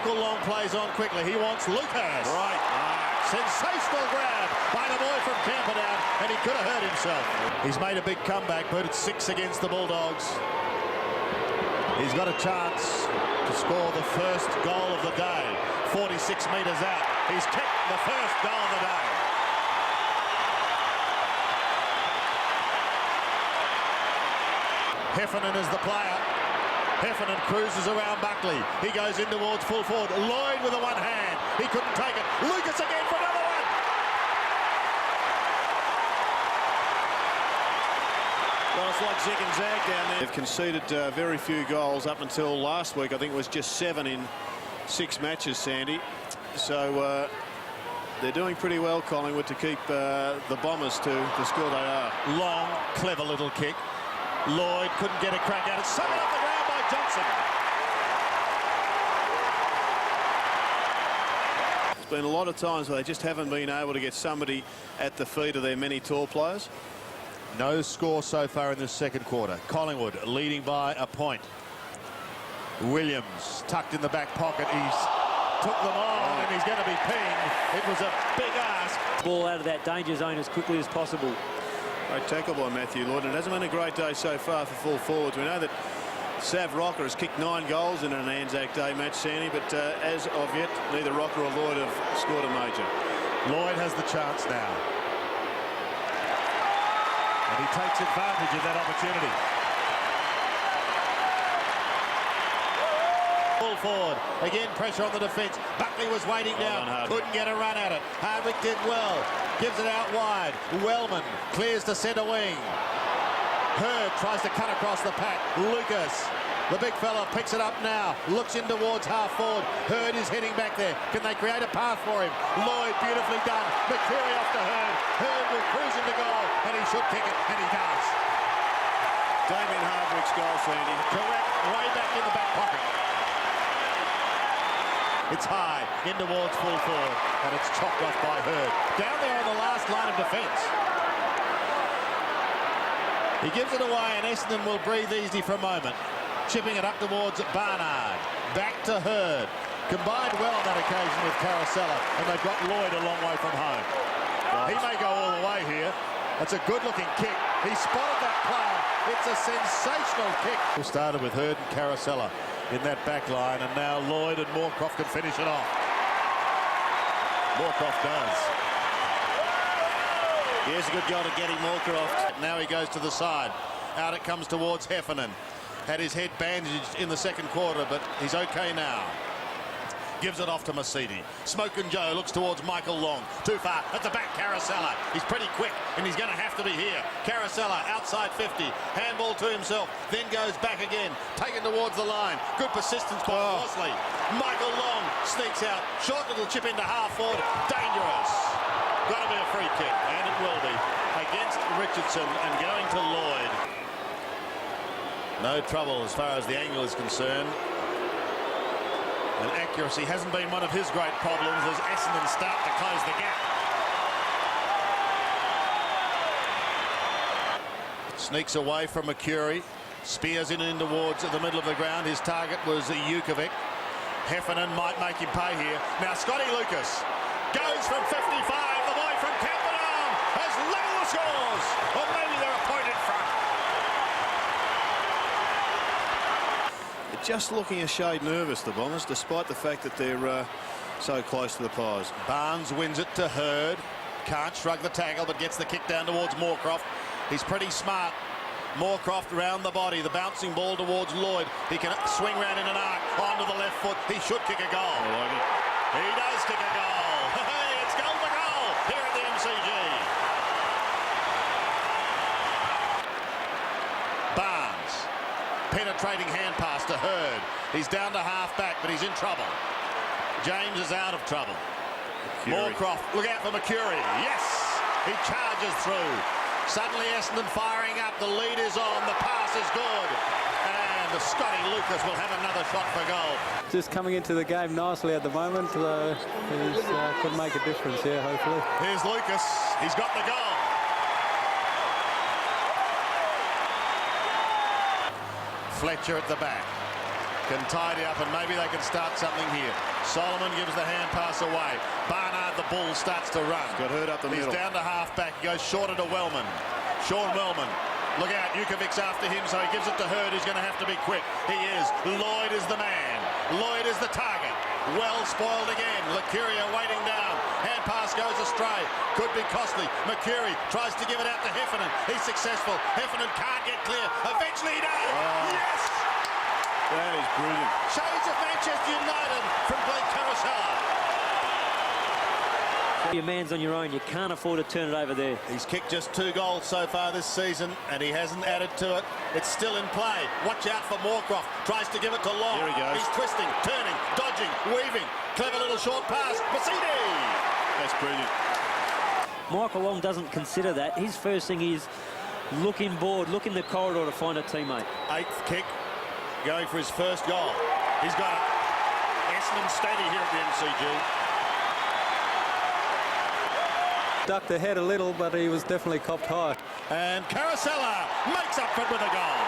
Michael Long plays on quickly. He wants Lucas. Right. Sensational grab by the boy from Camperdown, and he could have hurt himself. He's made a big comeback, but it's 6 against the Bulldogs. He's got a chance to score the first goal of the day. 46 metres out. He's kicked the first goal of the day. Heffernan is the player. Heffernan cruises around Buckley. He goes in towards full forward. Lloyd with the one hand. He couldn't take it. Lucas again for another one. Well, it's like zick and zag down there. They've conceded very few goals up until last week. I think it was just 7 in 6 matches, Sandy. So they're doing pretty well, Collingwood, to keep the Bombers to the score they are. Long, clever little kick. Lloyd couldn't get a crack at it. Sung it off the ground by Johnson. There's been a lot of times where they just haven't been able to get somebody at the feet of their many tall players. No score so far in this second quarter. Collingwood leading by a point. Williams tucked in the back pocket. He's took them on and he's going to be pinged. It was a big ask. Ball out of that danger zone as quickly as possible. Great tackle by Matthew Lloyd. It hasn't been a great day so far for full forwards. We know that Sav Rocker has kicked 9 goals in an ANZAC Day match, Sandy, but as of yet, neither Rocker or Lloyd have scored a major. Lloyd has the chance now. And he takes advantage of that opportunity. Full forward. Again, pressure on the defence. Buckley was waiting down. Couldn't get a run at it. Hardwick did well. Gives it out wide. Wellman clears to centre wing. Hurd tries to cut across the pack. Lucas, the big fella, picks it up now. Looks in towards half forward. Hurd is heading back there. Can they create a path for him? Lloyd, beautifully done. McCreary off to Hurd. Hurd will cruise into goal, and he should kick it, and he does. Damien Hardwick's goal, Sandy. Correct. Way back in the back pocket. It's high, in towards full forward, and it's chopped off by Hurd. Down there on the last line of defence. He gives it away, and Essendon will breathe easy for a moment. Chipping it up towards Barnard. Back to Hurd. Combined well on that occasion with Carosella, and they've got Lloyd a long way from home. He may go all the way here. That's a good-looking kick. He spotted that player. It's a sensational kick. We started with Hurd and Carosella in that back line, and now Lloyd and Moorcroft can finish it off. Moorcroft does. Here's a good goal to get him, Moorcroft. Now he goes to the side. Out it comes towards Heffernan. Had his head bandaged in the second quarter, but he's okay now. Gives it off to Mercedes. Smokin' Joe looks towards Michael Long. Too far. At the back, Carosella. He's pretty quick, and he's going to have to be here. Carosella outside 50. Handball to himself. Then goes back again. Taken towards the line. Good persistence by Bosley. Michael Long sneaks out. Short little chip into half forward. Dangerous. Got to be a free kick, and it will be. Against Richardson and going to Lloyd. No trouble as far as the angle is concerned. And accuracy hasn't been one of his great problems as Essendon start to close the gap. Sneaks away from McCreary. Spears in towards the middle of the ground. His target was Jukovic. Heffernan might make him pay here. Now Scotty Lucas goes from 55. The boy from Camperdown has level the scores. Or maybe they're a point in front. Just looking a shade nervous, the Bombers, despite the fact that they're so close to the Pies. Barnes wins it to Hurd. Can't shrug the tackle, but gets the kick down towards Moorcroft. He's pretty smart. Moorcroft round the body. The bouncing ball towards Lloyd. He can swing round in an arc onto the left foot. He should kick a goal. I like it. He does kick a goal. Hey, it's goal for goal here at the MCG. Barnes. Penetrating hand pass to Hurd. He's down to half back, but he's in trouble. James is out of trouble. Moorcroft, look out for McCreary. Yes, he charges through. Suddenly Essendon firing up. The lead is on. The pass is good. And Scotty Lucas will have another shot for goal. Just coming into the game nicely at the moment. Could make a difference here, hopefully. Here's Lucas. He's got the goal. Fletcher at the back. can tidy up and maybe they can start something here. Solomon gives the hand pass away. Barnard, the bull, starts to run. Got hurt up the middle. He's down to half-back. He goes shorter to Wellman. Sean Wellman. Look out, Jukovic's after him, so he gives it to Hurd, who's going to have to be quick. He is. Lloyd is the man. Lloyd is the target. Well spoiled again. Licuria waiting down. Hand pass goes astray. Could be costly. Mercury tries to give it out to Heffernan. He's successful. Heffernan can't get clear. Eventually he does. Oh. Yes! That is brilliant. Shades of Manchester United from Blake Carousella. Your man's on your own. You can't afford to turn it over there. He's kicked just 2 goals so far this season, and he hasn't added to it. It's still in play. Watch out for Moorcroft. Tries to give it to Long. Here he goes. He's twisting, turning, dodging, weaving. Clever little short pass. Masidi! That's brilliant. Michael Long doesn't consider that. His first thing is look inboard, look in the corridor to find a teammate. 8th kick, going for his first goal. He's got it. Essendon steady here at the MCG. Ducked ahead a little, but he was definitely copped high. And Carousella makes up for it with a goal.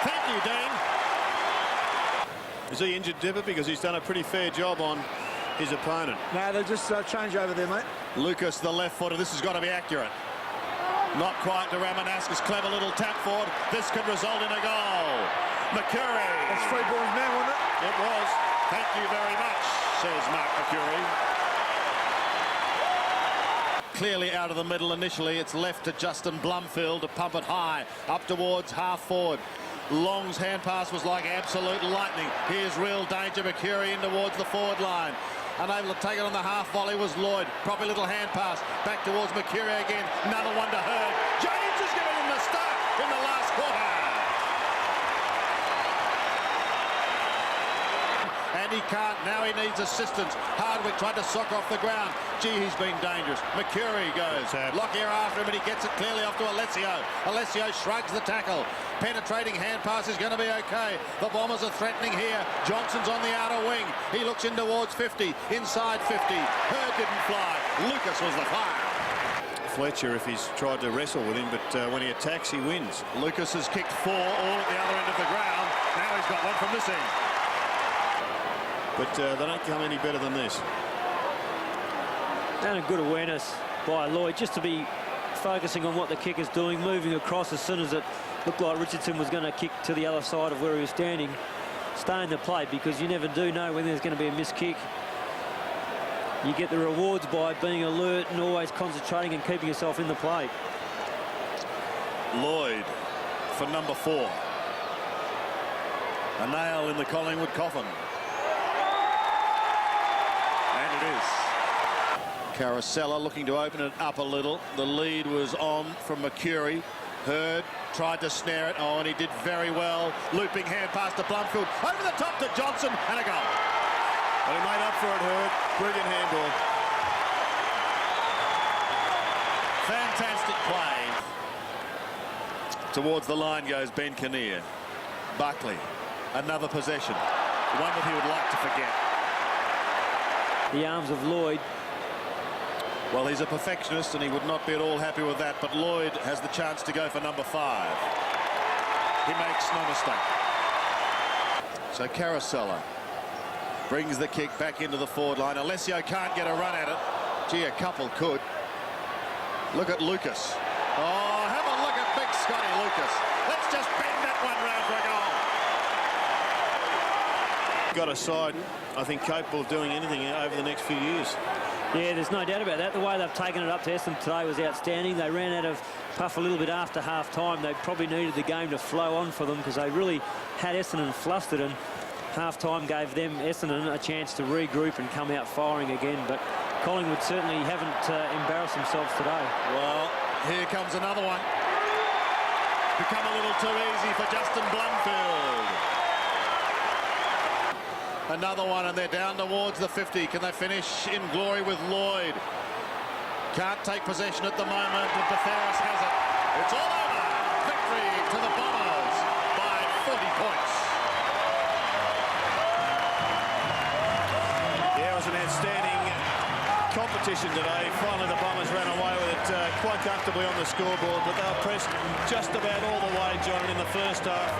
Thank you, Dean. Is he injured, Dipper? Because he's done a pretty fair job on his opponent. No, they'll just change over there, mate. Lucas, the left footer. This has got to be accurate. Not quite to Ramanaskas. Clever little tap forward. This could result in a goal. Mercury. That's Freeborn's man, wasn't it? It was. Thank you very much, says Mark Mercury. Clearly out of the middle initially. It's left to Justin Blumfield to pump it high up towards half forward. Long's hand pass was like absolute lightning. Here's real danger. Mercury in towards the forward line. Unable to take it on the half volley was Lloyd. Proper little hand pass back towards Mercury again. Another one to Hurd. James has given him the start in the last quarter. And he can't. Now he needs assistance. Hardwick tried to sock off the ground. Gee, he's been dangerous. Mercury goes. Lockyer after him, and he gets it clearly off to Alessio. Alessio shrugs the tackle. Penetrating hand pass is going to be okay. The Bombers are threatening here. Johnson's on the outer wing. He looks in towards 50. Inside 50. Hurd didn't fly. Lucas was the fire. Fletcher, if he's tried to wrestle with him, but when he attacks, he wins. Lucas has kicked 4 all at the other end of the ground. Now he's got one from this end. But they don't come any better than this. And a good awareness by Lloyd just to be focusing on what the kicker's doing, moving across as soon as it looked like Richardson was going to kick to the other side of where he was standing. Stay in the plate, because you never do know when there's going to be a missed kick. You get the rewards by being alert and always concentrating and keeping yourself in the plate. Lloyd for number 4. A nail in the Collingwood coffin. And it is. Carousella looking to open it up a little. The lead was on from Mercury. Hurd tried to snare it. Oh, and he did very well. Looping hand pass to Blumfield. Over the top to Johnson, and a goal. Well, he made up for it, Hurd. Brilliant handball. Fantastic play. Towards the line goes Ben Kinnear. Buckley, another possession. One that he would like to forget. The arms of Lloyd. Well, he's a perfectionist and he would not be at all happy with that, but Lloyd has the chance to go for number 5. He makes no mistake. So Carousella brings the kick back into the forward line. Alessio can't get a run at it. Gee, a couple could. Look at Lucas. Oh, have a look at big Scotty Lucas. Let's just bend that one round for a goal. Got a side, I think, capable of doing anything over the next few years. Yeah, there's no doubt about that. The way they've taken it up to Essendon today was outstanding. They ran out of puff a little bit after half-time. They probably needed the game to flow on for them, because they really had Essendon flustered, and half-time gave them, Essendon, a chance to regroup and come out firing again. But Collingwood certainly haven't embarrassed themselves today. Well, here comes another one. Become a little too easy for Justin Blumfield. Another one, and they're down towards the 50. Can they finish in glory with Lloyd? Can't take possession at the moment, and Betheris has it. It's all over. Victory to the Bombers by 40 points. Yeah, it was an outstanding competition today. Finally, the Bombers ran away with it quite comfortably on the scoreboard, but they were pressed just about all the way, John, in the first half.